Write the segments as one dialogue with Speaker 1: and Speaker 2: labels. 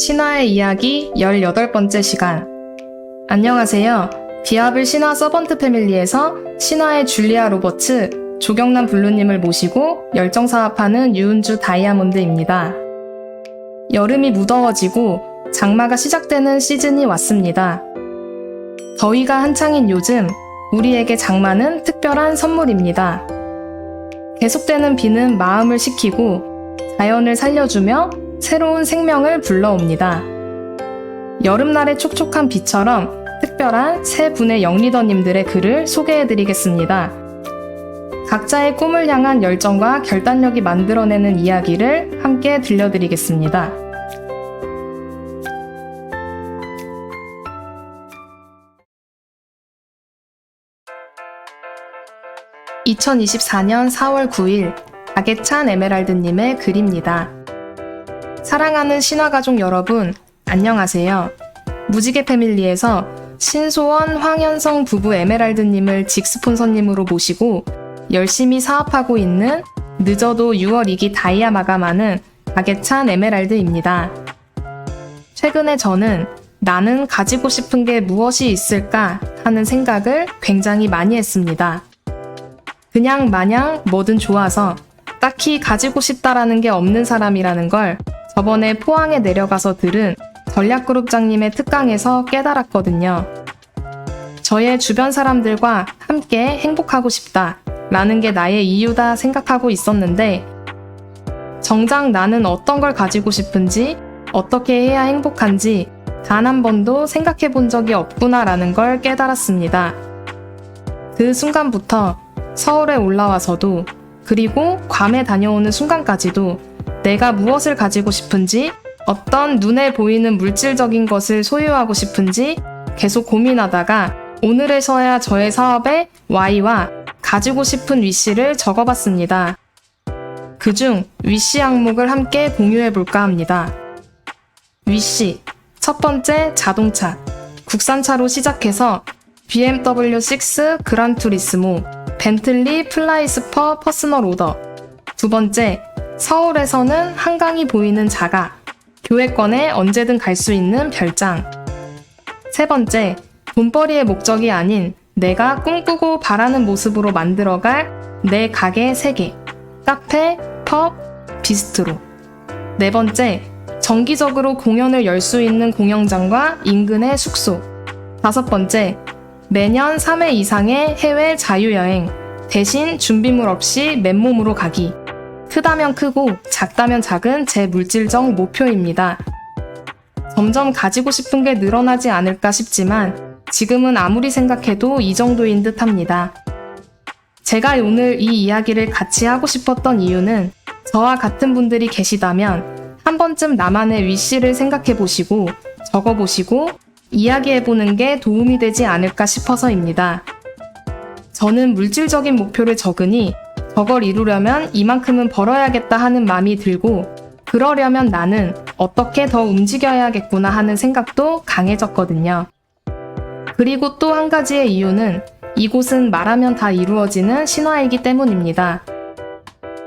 Speaker 1: 신화의 이야기 18번째 시간. 안녕하세요. 디아블 신화 서번트 패밀리에서 신화의 줄리아 로버츠, 조경남 블루님을 모시고 열정사업하는 유은주 다이아몬드입니다. 여름이 무더워지고 장마가 시작되는 시즌이 왔습니다. 더위가 한창인 요즘 우리에게 장마는 특별한 선물입니다. 계속되는 비는 마음을 식히고 자연을 살려주며 새로운 생명을 불러옵니다. 여름날의 촉촉한 비처럼 특별한 세 분의 영리더님들의 글을 소개해드리겠습니다. 각자의 꿈을 향한 열정과 결단력이 만들어내는 이야기를 함께 들려드리겠습니다. (2024년 4월 9일) 박예찬 에메랄드님의 글입니다. 사랑하는 신화가족 여러분, 안녕하세요. 무지개 패밀리에서 신소원, 황현성 부부 에메랄드님을 직스폰서님으로 모시고 열심히 사업하고 있는 늦어도 6월 2기 다이아 마감하는 박예찬 에메랄드입니다. 최근에 저는 나는 가지고 싶은 게 무엇이 있을까 하는 생각을 굉장히 많이 했습니다. 그냥 마냥 뭐든 좋아서 딱히 가지고 싶다라는 게 없는 사람이라는 걸 저번에 포항에 내려가서 들은 전략그룹장님의 특강에서 깨달았거든요. 저의 주변 사람들과 함께 행복하고 싶다 라는 게 나의 이유다 생각하고 있었는데 정작 나는 어떤 걸 가지고 싶은지 어떻게 해야 행복한지 단 한 번도 생각해 본 적이 없구나 라는 걸 깨달았습니다. 그 순간부터 서울에 올라와서도 그리고 괌에 다녀오는 순간까지도 내가 무엇을 가지고 싶은지, 어떤 눈에 보이는 물질적인 것을 소유하고 싶은지 계속 고민하다가 오늘에서야 저의 사업의 Y와 가지고 싶은 위시를 적어봤습니다. 그중 위시 항목을 함께 공유해볼까 합니다. 위시, 첫 번째 자동차, 국산차로 시작해서 BMW 6 그란투리스모, 벤틀리 플라이스퍼 퍼스널 오더. 두 번째, 서울에서는 한강이 보이는 자가, 교회권에 언제든 갈 수 있는 별장. 세 번째, 돈벌이의 목적이 아닌 내가 꿈꾸고 바라는 모습으로 만들어갈 내 가게 3개, 카페, 펍, 비스트로. 네 번째, 정기적으로 공연을 열 수 있는 공연장과 인근의 숙소. 다섯 번째, 매년 3회 이상의 해외 자유여행, 대신 준비물 없이 맨몸으로 가기. 크다면 크고 작다면 작은 제 물질적 목표입니다. 점점 가지고 싶은 게 늘어나지 않을까 싶지만 지금은 아무리 생각해도 이 정도인 듯 합니다. 제가 오늘 이 이야기를 같이 하고 싶었던 이유는 저와 같은 분들이 계시다면 한 번쯤 나만의 위시를 생각해 보시고 적어 보시고 이야기해 보는 게 도움이 되지 않을까 싶어서입니다. 저는 물질적인 목표를 적으니 저걸 이루려면 이만큼은 벌어야겠다 하는 마음이 들고 그러려면 나는 어떻게 더 움직여야겠구나 하는 생각도 강해졌거든요. 그리고 또 한 가지의 이유는 이곳은 말하면 다 이루어지는 신화이기 때문입니다.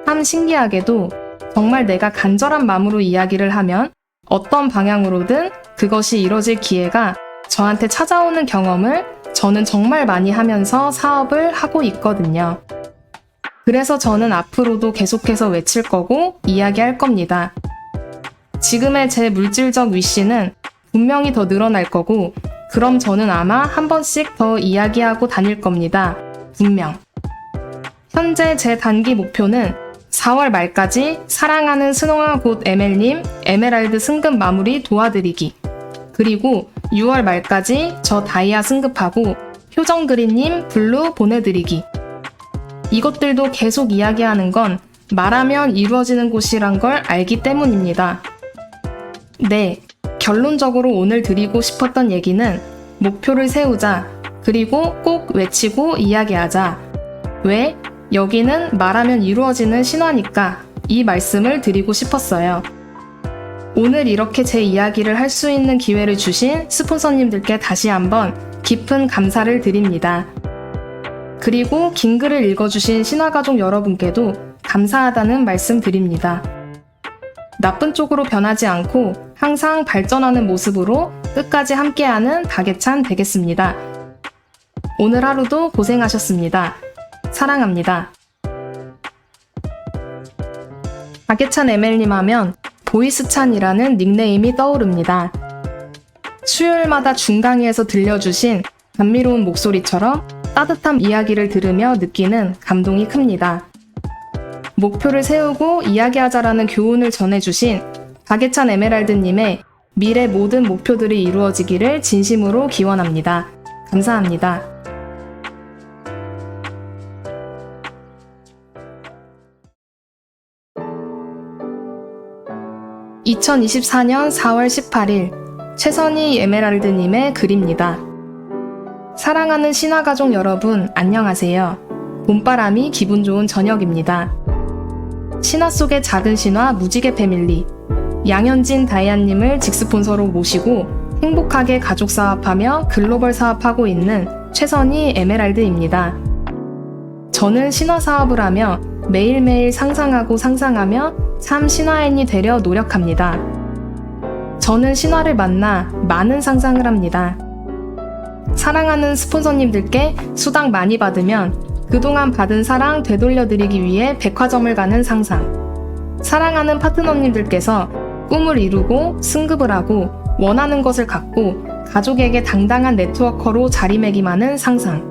Speaker 1: 참 신기하게도 정말 내가 간절한 마음으로 이야기를 하면 어떤 방향으로든 그것이 이뤄질 기회가 저한테 찾아오는 경험을 저는 정말 많이 하면서 사업을 하고 있거든요. 그래서 저는 앞으로도 계속해서 외칠 거고 이야기할 겁니다. 지금의 제 물질적 위시는 분명히 더 늘어날 거고 그럼 저는 아마 한 번씩 더 이야기하고 다닐 겁니다. 분명. 현재 제 단기 목표는 4월 말까지 사랑하는 스노아 곧 에멜님 에메랄드 승급 마무리 도와드리기. 그리고 6월 말까지 저 다이아 승급하고 효정그린님 블루 보내드리기. 이것들도 계속 이야기하는 건 말하면 이루어지는 곳이란 걸 알기 때문입니다. 네, 결론적으로 오늘 드리고 싶었던 얘기는 목표를 세우자, 그리고 꼭 외치고 이야기하자. 왜? 여기는 말하면 이루어지는 신화니까 이 말씀을 드리고 싶었어요. 오늘 이렇게 제 이야기를 할 수 있는 기회를 주신 스폰서님들께 다시 한번 깊은 감사를 드립니다. 그리고 긴 글을 읽어주신 신화가족 여러분께도 감사하다는 말씀 드립니다. 나쁜 쪽으로 변하지 않고 항상 발전하는 모습으로 끝까지 함께하는 박예찬 되겠습니다. 오늘 하루도 고생하셨습니다. 사랑합니다. 박예찬 ML님 하면 보이스찬이라는 닉네임이 떠오릅니다. 수요일마다 중강의에서 들려주신 감미로운 목소리처럼 따뜻한 이야기를 들으며 느끼는 감동이 큽니다. 목표를 세우고 이야기하자라는 교훈을 전해주신 박예찬 에메랄드님의 미래 모든 목표들이 이루어지기를 진심으로 기원합니다. 감사합니다. (2024년 4월 18일) 최선희 에메랄드님의 글입니다. 사랑하는 신화가족 여러분, 안녕하세요. 봄바람이 기분 좋은 저녁입니다. 신화 속의 작은 신화 무지개 패밀리, 양현진 다이아님을 직스폰서로 모시고 행복하게 가족 사업하며 글로벌 사업하고 있는 최선희 에메랄드입니다. 저는 신화 사업을 하며 매일매일 상상하며 참 신화인이 되려 노력합니다. 저는 신화를 만나 많은 상상을 합니다. 사랑하는 스폰서님들께 수당 많이 받으면 그동안 받은 사랑 되돌려드리기 위해 백화점을 가는 상상. 사랑하는 파트너님들께서 꿈을 이루고 승급을 하고 원하는 것을 갖고 가족에게 당당한 네트워커로 자리매김하는 상상.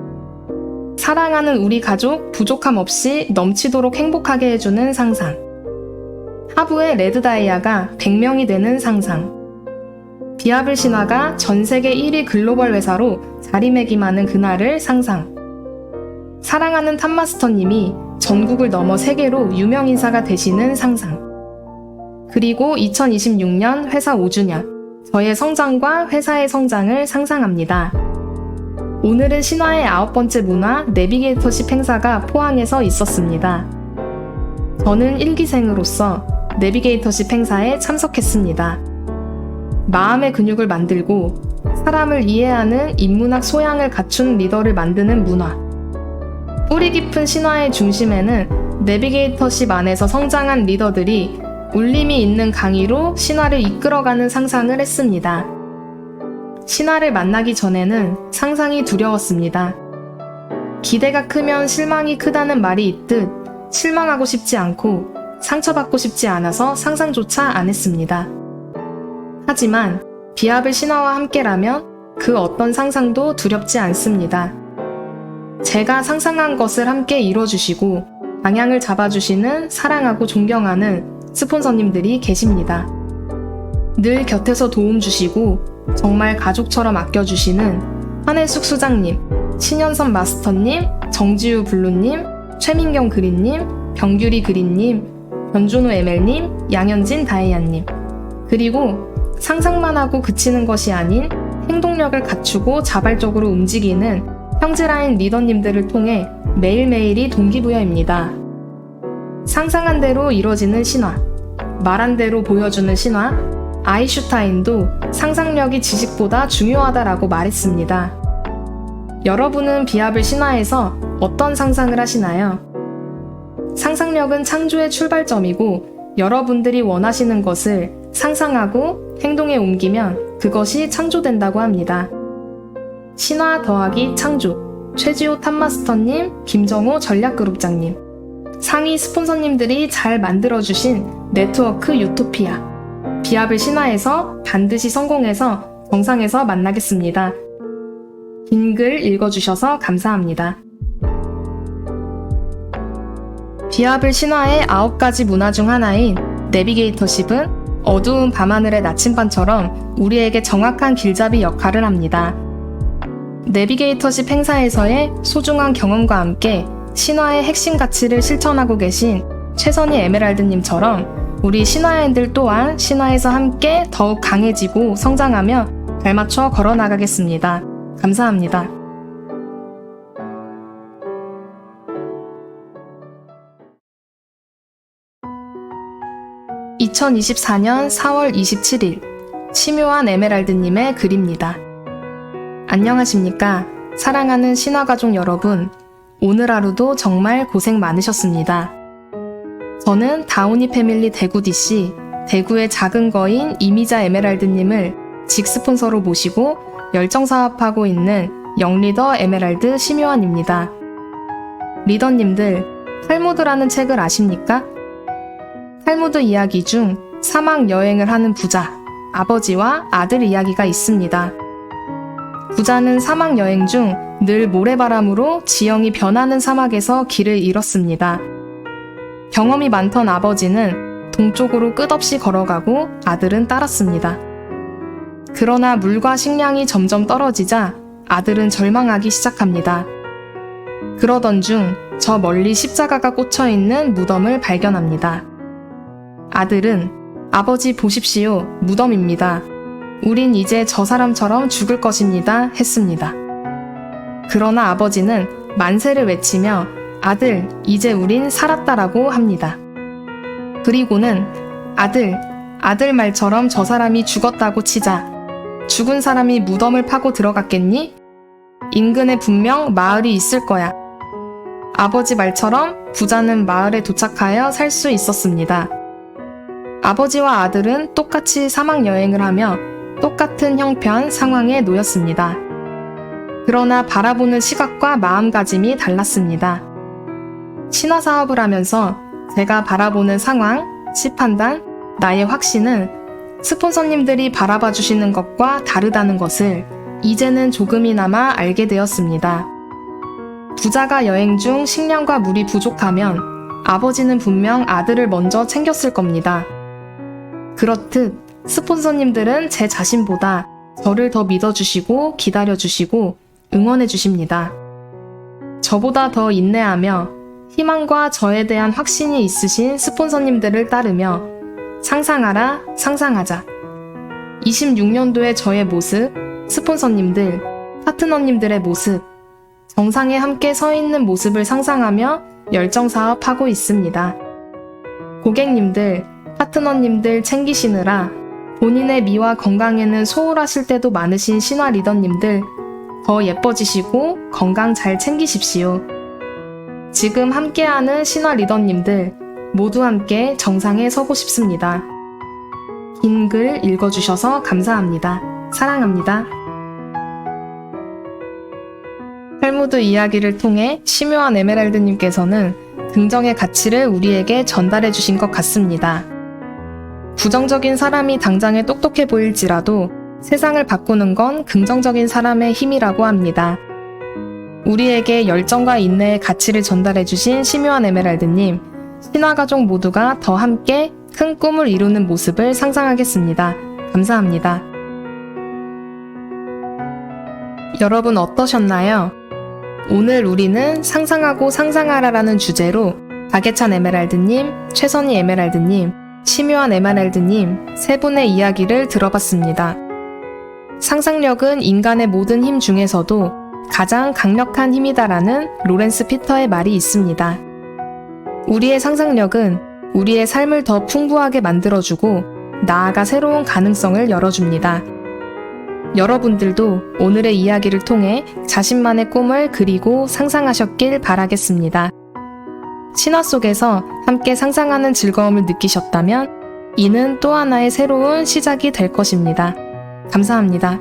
Speaker 1: 사랑하는 우리 가족 부족함 없이 넘치도록 행복하게 해주는 상상. 하부의 레드다이아가 100명이 되는 상상. 비아블 신화가 전세계 1위 글로벌 회사로 자리매김하는 그날을 상상. 사랑하는 탑마스터님이 전국을 넘어 세계로 유명인사가 되시는 상상. 그리고 2026년 회사 5주년, 저의 성장과 회사의 성장을 상상합니다. 오늘은 신화의 9번째 문화 내비게이터십 행사가 포항에서 있었습니다. 저는 1기생으로서 내비게이터십 행사에 참석했습니다. 마음의 근육을 만들고 사람을 이해하는 인문학 소양을 갖춘 리더를 만드는 문화. 뿌리 깊은 신화의 중심에는 내비게이터십 안에서 성장한 리더들이 울림이 있는 강의로 신화를 이끌어가는 상상을 했습니다. 신화를 만나기 전에는 상상이 두려웠습니다. 기대가 크면 실망이 크다는 말이 있듯 실망하고 싶지 않고 상처받고 싶지 않아서 상상조차 안 했습니다. 하지만 비아블 신화와 함께라면 그 어떤 상상도 두렵지 않습니다. 제가 상상한 것을 함께 이뤄주시고 방향을 잡아주시는 사랑하고 존경하는 스폰서님들이 계십니다. 늘 곁에서 도움 주시고 정말 가족처럼 아껴주시는 한혜숙 수장님, 신현선 마스터님, 정지우 블루님, 최민경 그린님, 병규리 그린님, 변준호 ML님, 양현진 다이아님, 그리고 상상만 하고 그치는 것이 아닌 행동력을 갖추고 자발적으로 움직이는 형제라인 리더님들을 통해 매일매일이 동기부여입니다. 상상한 대로 이뤄지는 신화, 말한 대로 보여주는 신화, 아인슈타인도 상상력이 지식보다 중요하다라고 말했습니다. 여러분은 비아블 신화에서 어떤 상상을 하시나요? 상상력은 창조의 출발점이고 여러분들이 원하시는 것을 상상하고 행동에 옮기면 그것이 창조된다고 합니다. 신화 더하기 창조, 최지호 탑마스터님, 김정호 전략그룹장님, 상위 스폰서님들이 잘 만들어주신 네트워크 유토피아, 비아블 신화에서 반드시 성공해서 정상에서 만나겠습니다. 긴 글 읽어주셔서 감사합니다. 비아블 신화의 9가지 문화 중 하나인 내비게이터십은 어두운 밤하늘의 나침반처럼 우리에게 정확한 길잡이 역할을 합니다. 내비게이터십 행사에서의 소중한 경험과 함께 신화의 핵심 가치를 실천하고 계신 최선희 에메랄드님처럼 우리 신화인들 또한 신화에서 함께 더욱 강해지고 성장하며 발맞춰 걸어나가겠습니다. 감사합니다. (2024년 4월 27일) 치묘한 에메랄드님의 글입니다. 안녕하십니까? 사랑하는 신화가족 여러분, 오늘 하루도 정말 고생 많으셨습니다. 저는 다우니 패밀리 대구 DC 대구의 작은 거인 이미자 에메랄드님을 직 스폰서로 모시고 열정 사업하고 있는 영리더 에메랄드 심요한입니다. 리더님들, 탈무드라는 책을 아십니까? 탈무드 이야기 중 사막 여행을 하는 부자, 아버지와 아들 이야기가 있습니다. 부자는 사막 여행 중 늘 모래바람으로 지형이 변하는 사막에서 길을 잃었습니다. 경험이 많던 아버지는 동쪽으로 끝없이 걸어가고 아들은 따랐습니다. 그러나 물과 식량이 점점 떨어지자 아들은 절망하기 시작합니다. 그러던 중 저 멀리 십자가가 꽂혀 있는 무덤을 발견합니다. 아들은 아버지 보십시오, 무덤입니다. 우린 이제 저 사람처럼 죽을 것입니다, 했습니다. 그러나 아버지는 만세를 외치며 아들, 이제 우린 살았다라고 합니다. 그리고는 아들 말처럼 저 사람이 죽었다고 치자 죽은 사람이 무덤을 파고 들어갔겠니? 인근에 분명 마을이 있을 거야. 아버지 말처럼 부자는 마을에 도착하여 살 수 있었습니다. 아버지와 아들은 똑같이 사막 여행을 하며 똑같은 형편 상황에 놓였습니다. 그러나 바라보는 시각과 마음가짐이 달랐습니다. 신화 사업을 하면서 제가 바라보는 상황, 시판단, 나의 확신은 스폰서님들이 바라봐 주시는 것과 다르다는 것을 이제는 조금이나마 알게 되었습니다. 부자가 여행 중 식량과 물이 부족하면 아버지는 분명 아들을 먼저 챙겼을 겁니다. 그렇듯 스폰서님들은 제 자신보다 저를 더 믿어주시고 기다려주시고 응원해주십니다. 저보다 더 인내하며 희망과 저에 대한 확신이 있으신 스폰서님들을 따르며 상상하라, 상상하자. 26년도의 저의 모습, 스폰서님들, 파트너님들의 모습, 정상에 함께 서 있는 모습을 상상하며 열정 사업하고 있습니다. 고객님들, 파트너님들 챙기시느라 본인의 미와 건강에는 소홀하실 때도 많으신 신화 리더님들, 더 예뻐지시고 건강 잘 챙기십시오. 지금 함께하는 신화 리더님들 모두 함께 정상에 서고 싶습니다. 긴 글 읽어주셔서 감사합니다. 사랑합니다. 탈무드 이야기를 통해 심요한 에메랄드님께서는 긍정의 가치를 우리에게 전달해 주신 것 같습니다. 부정적인 사람이 당장에 똑똑해 보일지라도 세상을 바꾸는 건 긍정적인 사람의 힘이라고 합니다. 우리에게 열정과 인내의 가치를 전달해 주신 심요한 에메랄드님, 신화가족 모두가 더 함께 큰 꿈을 이루는 모습을 상상하겠습니다. 감사합니다. 여러분 어떠셨나요? 오늘 우리는 상상하고 상상하라라는 주제로 박예찬 에메랄드님, 최선희 에메랄드님, 심요한 에메랄드님 세 분의 이야기를 들어봤습니다. 상상력은 인간의 모든 힘 중에서도 가장 강력한 힘이다라는 로렌스 피터의 말이 있습니다. 우리의 상상력은 우리의 삶을 더 풍부하게 만들어주고 나아가 새로운 가능성을 열어줍니다. 여러분들도 오늘의 이야기를 통해 자신만의 꿈을 그리고 상상하셨길 바라겠습니다. 신화 속에서 함께 상상하는 즐거움을 느끼셨다면 이는 또 하나의 새로운 시작이 될 것입니다. 감사합니다.